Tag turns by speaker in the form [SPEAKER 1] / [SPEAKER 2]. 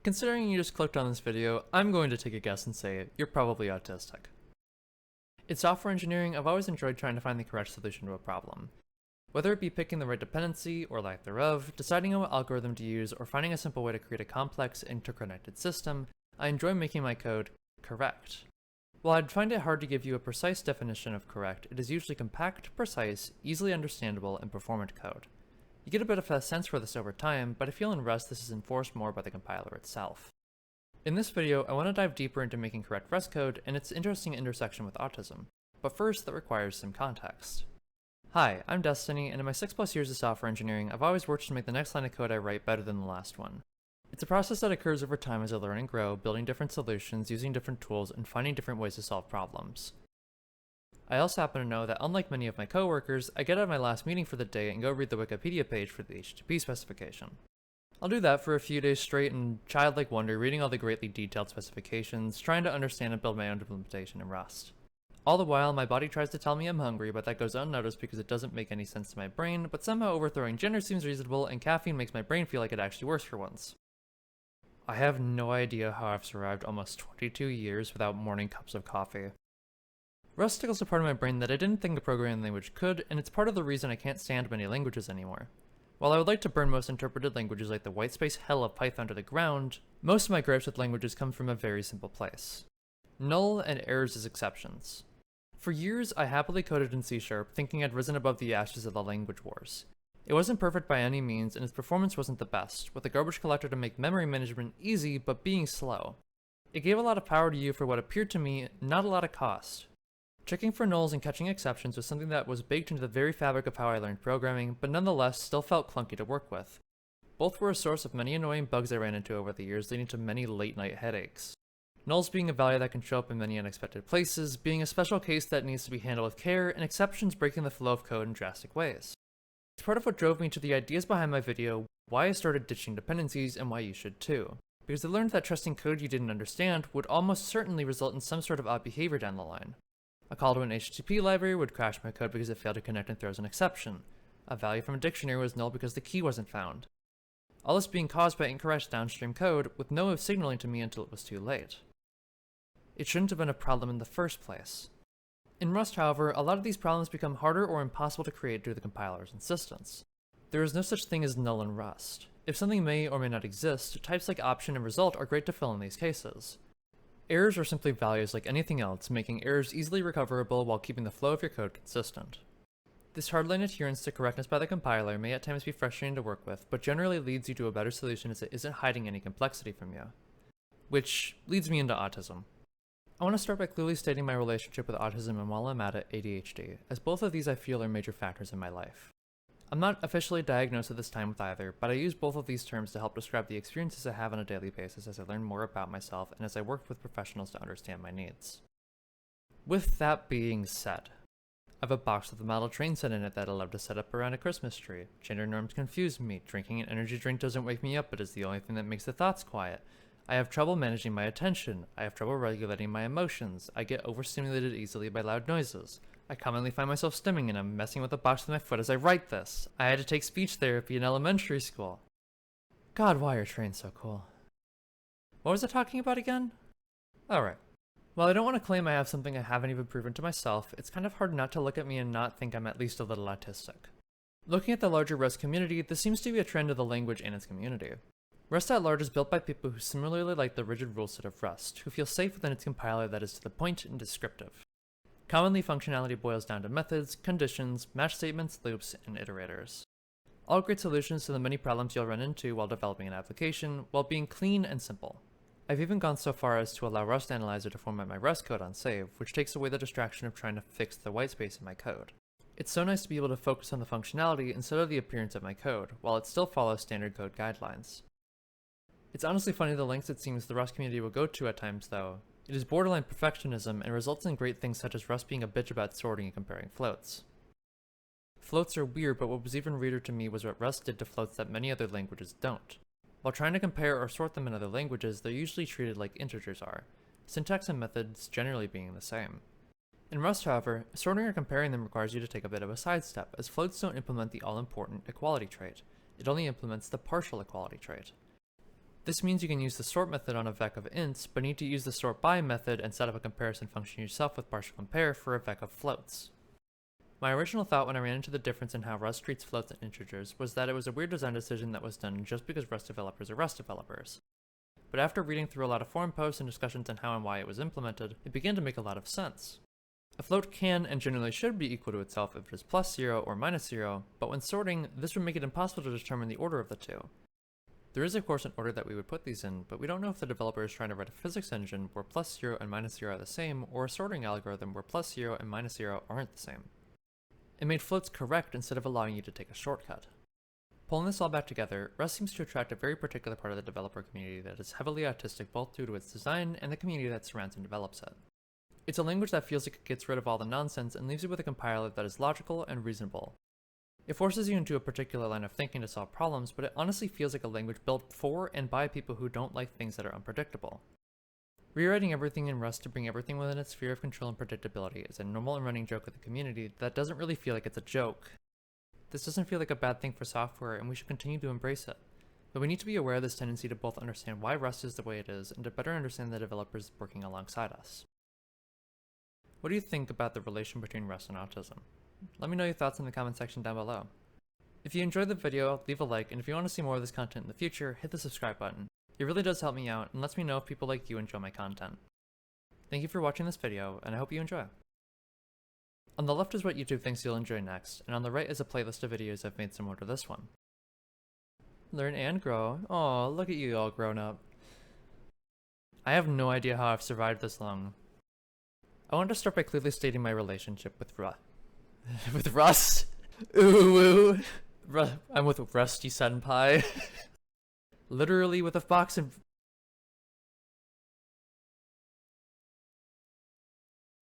[SPEAKER 1] Considering you just clicked on this video, I'm going to take a guess and say you're probably autistic. In software engineering, I've always enjoyed trying to find the correct solution to a problem. Whether it be picking the right dependency or lack thereof, deciding on what algorithm to use, or finding a simple way to create a complex, interconnected system, I enjoy making my code correct. While I'd find it hard to give you a precise definition of correct, it is usually compact, precise, easily understandable, and performant code. You get a bit of a sense for this over time, but I feel in Rust this is enforced more by the compiler itself. In this video, I want to dive deeper into making correct Rust code and its interesting intersection with autism. But first, that requires some context. Hi, I'm Destiny, and in my 6+ years of software engineering, I've always worked to make the next line of code I write better than the last one. It's a process that occurs over time as I learn and grow, building different solutions, using different tools, and finding different ways to solve problems. I also happen to know that unlike many of my coworkers, I get out of my last meeting for the day and go read the Wikipedia page for the HTTP specification. I'll do that for a few days straight in childlike wonder, reading all the greatly detailed specifications, trying to understand and build my own implementation in Rust. All the while, my body tries to tell me I'm hungry, but that goes unnoticed because it doesn't make any sense to my brain, but somehow overthrowing gender seems reasonable, and caffeine makes my brain feel like it actually works for once. I have no idea how I've survived almost 22 years without morning cups of coffee. Rust tickles a part of my brain that I didn't think a programming language could, and it's part of the reason I can't stand many languages anymore. While I would like to burn most interpreted languages like the whitespace hell of Python to the ground, most of my gripes with languages come from a very simple place. Null and errors as exceptions. For years, I happily coded in C#, thinking I'd risen above the ashes of the language wars. It wasn't perfect by any means, and its performance wasn't the best, with a garbage collector to make memory management easy but being slow. It gave a lot of power to you for what appeared to me not a lot of cost. Checking for nulls and catching exceptions was something that was baked into the very fabric of how I learned programming, but nonetheless still felt clunky to work with. Both were a source of many annoying bugs I ran into over the years, leading to many late-night headaches. Nulls being a value that can show up in many unexpected places, being a special case that needs to be handled with care, and exceptions breaking the flow of code in drastic ways. It's part of what drove me to the ideas behind my video, why I started ditching dependencies, and why you should too. Because I learned that trusting code you didn't understand would almost certainly result in some sort of odd behavior down the line. A call to an HTTP library would crash my code because it failed to connect and throws an exception. A value from a dictionary was null because the key wasn't found. All this being caused by incorrect downstream code, with no way of signaling to me until it was too late. It shouldn't have been a problem in the first place. In Rust, however, a lot of these problems become harder or impossible to create due to the compiler's insistence. There is no such thing as null in Rust. If something may or may not exist, types like option and result are great to fill in these cases. Errors are simply values like anything else, making errors easily recoverable while keeping the flow of your code consistent. This hardline adherence to correctness by the compiler may at times be frustrating to work with, but generally leads you to a better solution as it isn't hiding any complexity from you. Which leads me into autism. I want to start by clearly stating my relationship with autism and while I'm at it, ADHD, as both of these I feel are major factors in my life. I'm not officially diagnosed at this time with either, but I use both of these terms to help describe the experiences I have on a daily basis as I learn more about myself and as I work with professionals to understand my needs. With that being said, I have a box with a model train set in it that I love to set up around a Christmas tree. Gender norms confuse me. Drinking an energy drink doesn't wake me up, but is the only thing that makes the thoughts quiet. I have trouble managing my attention. I have trouble regulating my emotions. I get overstimulated easily by loud noises. I commonly find myself stimming and I'm messing with the box with my foot as I write this. I had to take speech therapy in elementary school. God, why are trains so cool? What was I talking about again? Alright. While I don't want to claim I have something I haven't even proven to myself, it's kind of hard not to look at me and not think I'm at least a little autistic. Looking at the larger Rust community, this seems to be a trend of the language and its community. Rust at large is built by people who similarly like the rigid rule set of Rust, who feel safe within its compiler that is to the point and descriptive. Commonly, functionality boils down to methods, conditions, match statements, loops, and iterators. All great solutions to the many problems you'll run into while developing an application, while being clean and simple. I've even gone so far as to allow Rust Analyzer to format my Rust code on save, which takes away the distraction of trying to fix the whitespace in my code. It's so nice to be able to focus on the functionality instead of the appearance of my code, while it still follows standard code guidelines. It's honestly funny the lengths it seems the Rust community will go to at times, though. It is borderline perfectionism and results in great things such as Rust being a bitch about sorting and comparing floats. Floats are weird, but what was even weirder to me was what Rust did to floats that many other languages don't. While trying to compare or sort them in other languages, they're usually treated like integers are, syntax and methods generally being the same. In Rust, however, sorting or comparing them requires you to take a bit of a sidestep, as floats don't implement the all-important equality trait. It only implements the partial equality trait. This means you can use the sort method on a vec of ints, but need to use the sort by method and set up a comparison function yourself with partial compare for a vec of floats. My original thought when I ran into the difference in how Rust treats floats and integers was that it was a weird design decision that was done just because Rust developers are Rust developers. But after reading through a lot of forum posts and discussions on how and why it was implemented, it began to make a lot of sense. A float can and generally should be equal to itself if it is plus 0 or minus 0, but when sorting, this would make it impossible to determine the order of the two. There is of course an order that we would put these in, but we don't know if the developer is trying to write a physics engine where plus 0 and minus 0 are the same, or a sorting algorithm where plus 0 and minus 0 aren't the same. It made floats correct instead of allowing you to take a shortcut. Pulling this all back together, Rust seems to attract a very particular part of the developer community that is heavily autistic both due to its design and the community that surrounds and develops it. It's a language that feels like it gets rid of all the nonsense and leaves you with a compiler that is logical and reasonable. It forces you into a particular line of thinking to solve problems, but it honestly feels like a language built for and by people who don't like things that are unpredictable. Rewriting everything in Rust to bring everything within its sphere of control and predictability is a normal and running joke of the community that doesn't really feel like it's a joke. This doesn't feel like a bad thing for software, and we should continue to embrace it. But we need to be aware of this tendency to both understand why Rust is the way it is, and to better understand the developers working alongside us. What do you think about the relation between Rust and autism? Let me know your thoughts in the comment section down below. If you enjoyed the video, leave a like, and if you want to see more of this content in the future, hit the subscribe button. It really does help me out and lets me know if people like you enjoy my content. Thank you for watching this video, and I hope you enjoy. On the left is what YouTube thinks you'll enjoy next, and on the right is a playlist of videos I've made similar to this one. Learn and grow. Aw, look at you all grown up. I have no idea how I've survived this long. I want to start by clearly stating my relationship with with Rust. Ooh, I'm with Rusty Senpai. Literally with a box